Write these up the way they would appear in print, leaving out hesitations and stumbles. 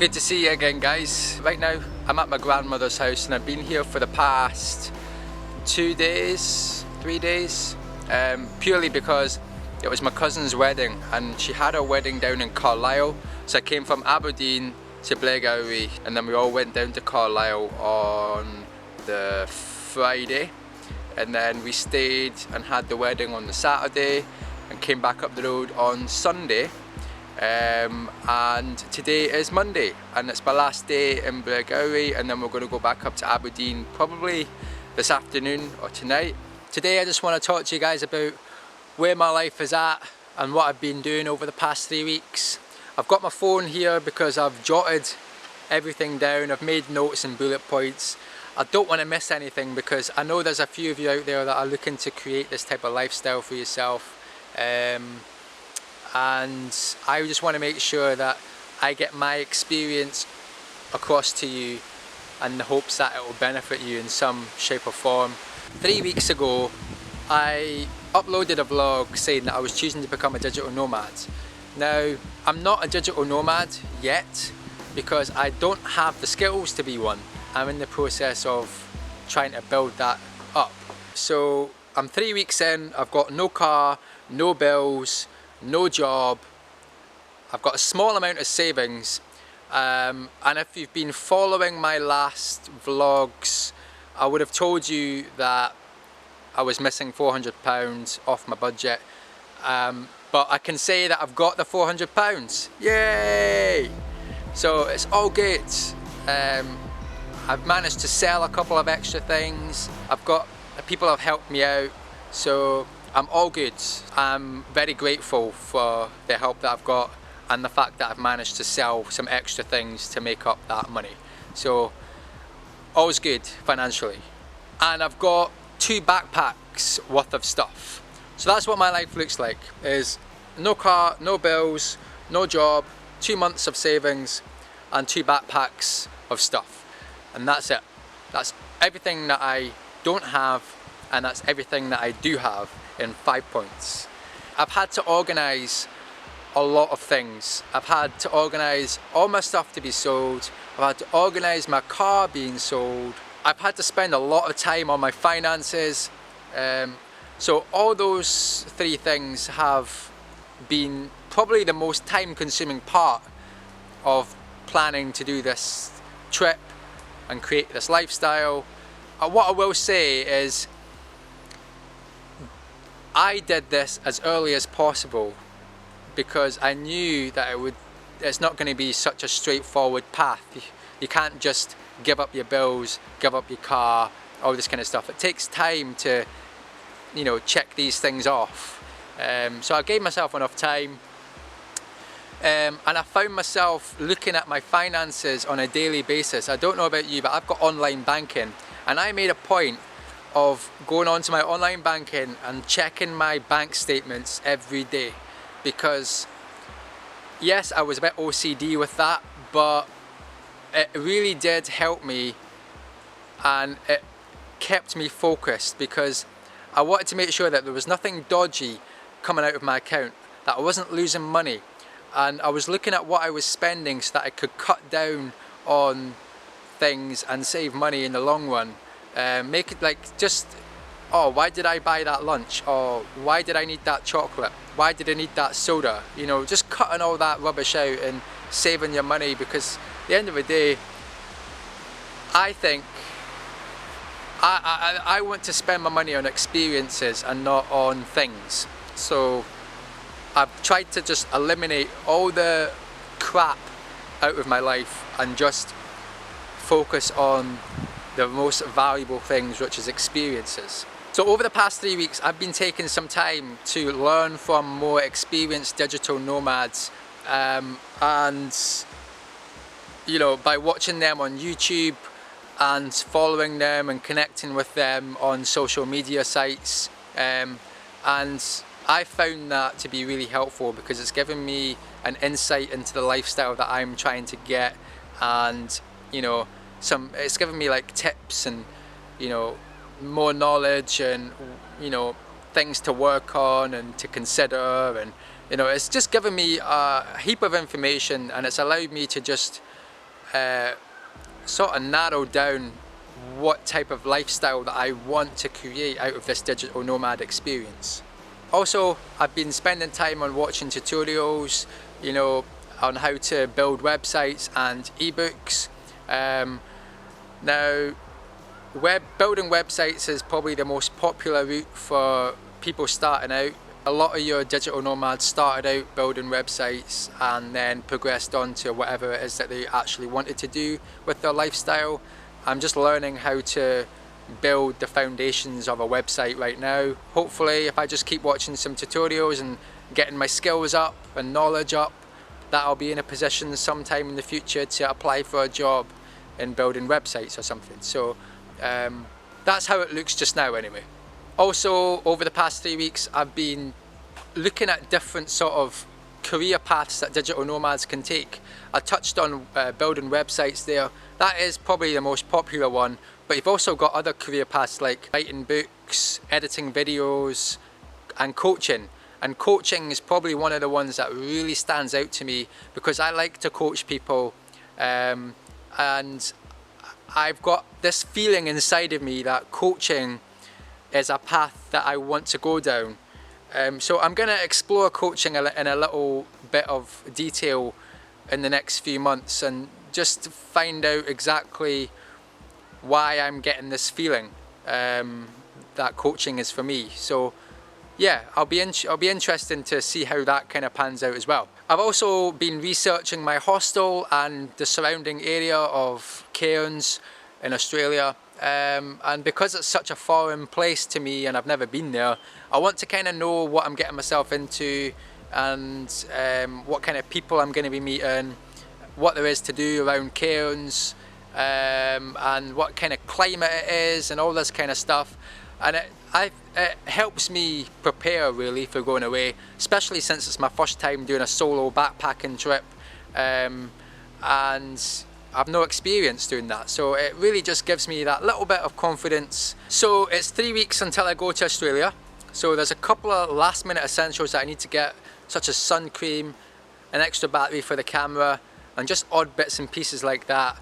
Good to see you again, guys. Right now I'm at my grandmother's house and I've been here for the past 3 days, purely because it was my cousin's wedding and she had her wedding down in Carlisle. So I came from Aberdeen to Blairgowrie and then we all went down to Carlisle on the Friday, and then we stayed and had the wedding on the Saturday and came back up the road on Sunday. And today is Monday and it's my last day in Blairgowrie, and then we're going to go back up to Aberdeen probably this afternoon or tonight. Today I just want to talk to you guys about where my life is at and what I've been doing over the past 3 weeks. I've got my phone here because I've jotted everything down, I've made notes and bullet points. I don't want to miss anything because I know there's a few of you out there that are looking to create this type of lifestyle for yourself. And I just want to make sure that I get my experience across to you in the hopes that it will benefit you in some shape or form. 3 weeks ago I uploaded a vlog saying that I was choosing to become a digital nomad. Now I'm not a digital nomad yet because I don't have the skills to be one. I'm in the process of trying to build that up. So I'm 3 weeks in, I've got no car, no bills, no job, I've got a small amount of savings, and if you've been following my last vlogs, I would have told you that I was missing £400 off my budget, but I can say that I've got the £400, yay! So it's all good. I've managed to sell a couple of extra things, I've got people have helped me out, so I'm all good. I'm very grateful for the help that I've got and the fact that I've managed to sell some extra things to make up that money. So all's good financially. And I've got 2 backpacks worth of stuff. So that's what my life looks like, is no car, no bills, no job, 2 months of savings and 2 backpacks of stuff. And that's it. That's everything that I don't have, and that's everything that I do have in 5 points. I've had to organise a lot of things. I've had to organise all my stuff to be sold. I've had to organise my car being sold. I've had to spend a lot of time on my finances. So all those 3 things have been probably the most time consuming part of planning to do this trip and create this lifestyle. What I will say is I did this as early as possible because I knew that it's not going to be such a straightforward path. You can't just give up your bills, give up your car, all this kind of stuff. It takes time to, you know, check these things off. So I gave myself enough time, and I found myself looking at my finances on a daily basis. I don't know about you, but I've got online banking, and I made a point of going onto my online banking and checking my bank statements every day, because yes, I was a bit OCD with that, but it really did help me and it kept me focused, because I wanted to make sure that there was nothing dodgy coming out of my account, that I wasn't losing money, and I was looking at what I was spending so that I could cut down on things and save money in the long run. Make it like just, oh, why did I buy that lunch? Or why did I need that chocolate? Why did I need that soda? You know, just cutting all that rubbish out and saving your money, because at the end of the day, I think I want to spend my money on experiences and not on things. So I've tried to just eliminate all the crap out of my life and just focus on the most valuable things, which is experiences. So over the past 3 weeks, I've been taking some time to learn from more experienced digital nomads, and you know, by watching them on YouTube and following them and connecting with them on social media sites, and I found that to be really helpful because it's given me an insight into the lifestyle that I'm trying to get, and you know, it's given me like tips and, you know, more knowledge and, you know, things to work on and to consider, and you know, it's just given me a heap of information, and it's allowed me to just sort of narrowed down what type of lifestyle that I want to create out of this digital nomad experience. Also, I've been spending time on watching tutorials, you know, on how to build websites and ebooks. Now, building websites is probably the most popular route for people starting out. A lot of your digital nomads started out building websites and then progressed on to whatever it is that they actually wanted to do with their lifestyle. I'm just learning how to build the foundations of a website right now. Hopefully, if I just keep watching some tutorials and getting my skills up and knowledge up, that I'll be in a position sometime in the future to apply for a job in building websites or something. So that's how it looks just now anyway. Also, over the past 3 weeks, I've been looking at different sort of career paths that digital nomads can take. I touched on building websites there. That is probably the most popular one, but you've also got other career paths like writing books, editing videos, and coaching. And coaching is probably one of the ones that really stands out to me because I like to coach people, and I've got this feeling inside of me that coaching is a path that I want to go down. So I'm going to explore coaching in a little bit of detail in the next few months and just find out exactly why I'm getting this feeling that coaching is for me. So yeah, I'll be interested to see how that kind of pans out as well. I've also been researching my hostel and the surrounding area of Cairns in Australia. And because it's such a foreign place to me and I've never been there, I want to kind of know what I'm getting myself into and what kind of people I'm going to be meeting, what there is to do around Cairns, and what kind of climate it is and all this kind of stuff. And it helps me prepare really for going away, especially since it's my first time doing a solo backpacking trip, and I've no experience doing that, so it really just gives me that little bit of confidence. So it's 3 weeks until I go to Australia, so there's a couple of last minute essentials that I need to get, such as sun cream, an extra battery for the camera, and just odd bits and pieces like that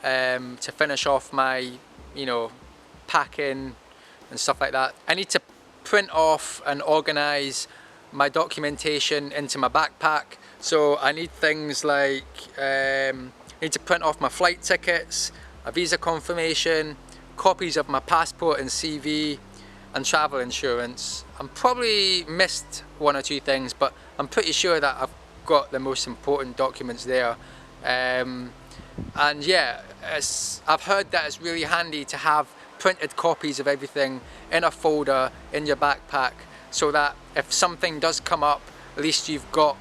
to finish off my, you know, packing and stuff like that. I need to print off and organise my documentation into my backpack, so I need things like I need to print off my flight tickets, a visa confirmation, copies of my passport and CV, and travel insurance. I'm probably missed one or two things, but I'm pretty sure that I've got the most important documents there. And yeah, I've heard that it's really handy to have printed copies of everything in a folder in your backpack, so that if something does come up, at least you've got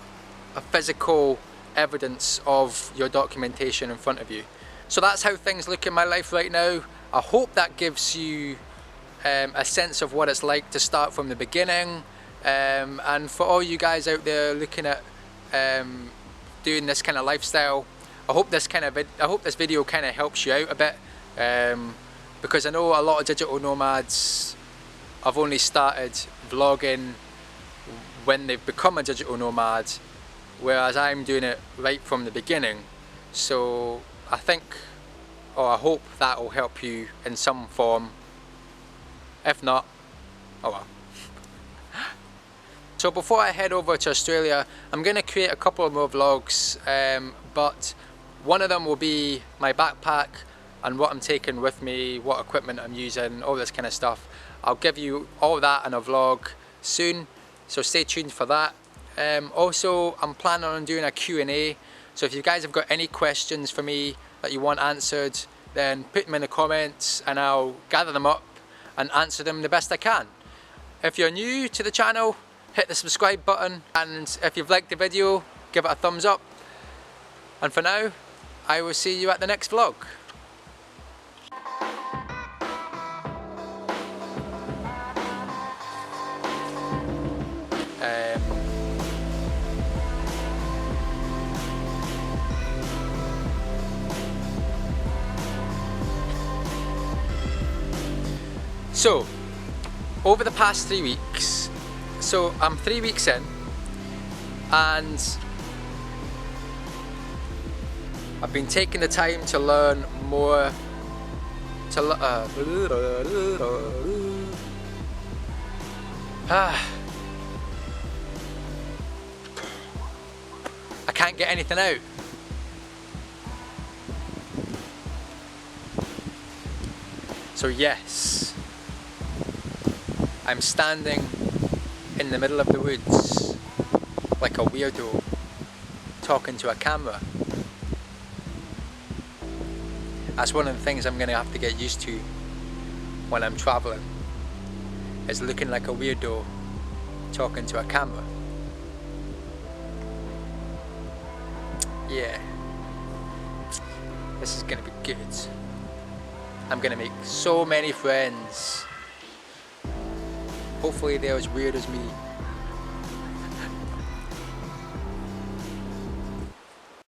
a physical evidence of your documentation in front of you. So that's how things look in my life right now. I hope that gives you a sense of what it's like to start from the beginning, and for all you guys out there looking at doing this kind of lifestyle, I hope this video kind of helps you out a bit, because I know a lot of digital nomads have only started vlogging when they've become a digital nomad, whereas I'm doing it right from the beginning. So I think, or I hope that will help you in some form. If not, oh well. So before I head over to Australia, I'm going to create a couple more vlogs, but one of them will be my backpack and what I'm taking with me, what equipment I'm using, all this kind of stuff. I'll give you all that in a vlog soon, so stay tuned for that. Also, I'm planning on doing a Q&A, so if you guys have got any questions for me that you want answered, then put them in the comments and I'll gather them up and answer them the best I can. If you're new to the channel, hit the subscribe button, and if you've liked the video, give it a thumbs up. And for now, I will see you at the next vlog. So, over the past 3 weeks, so I'm 3 weeks in, and I've been taking the time to learn more, I can't get anything out. So yes, I'm standing in the middle of the woods like a weirdo talking to a camera. That's one of the things I'm gonna have to get used to when I'm traveling, is looking like a weirdo talking to a camera. Yeah, this is gonna be good. I'm gonna make so many friends. Hopefully they're as weird as me.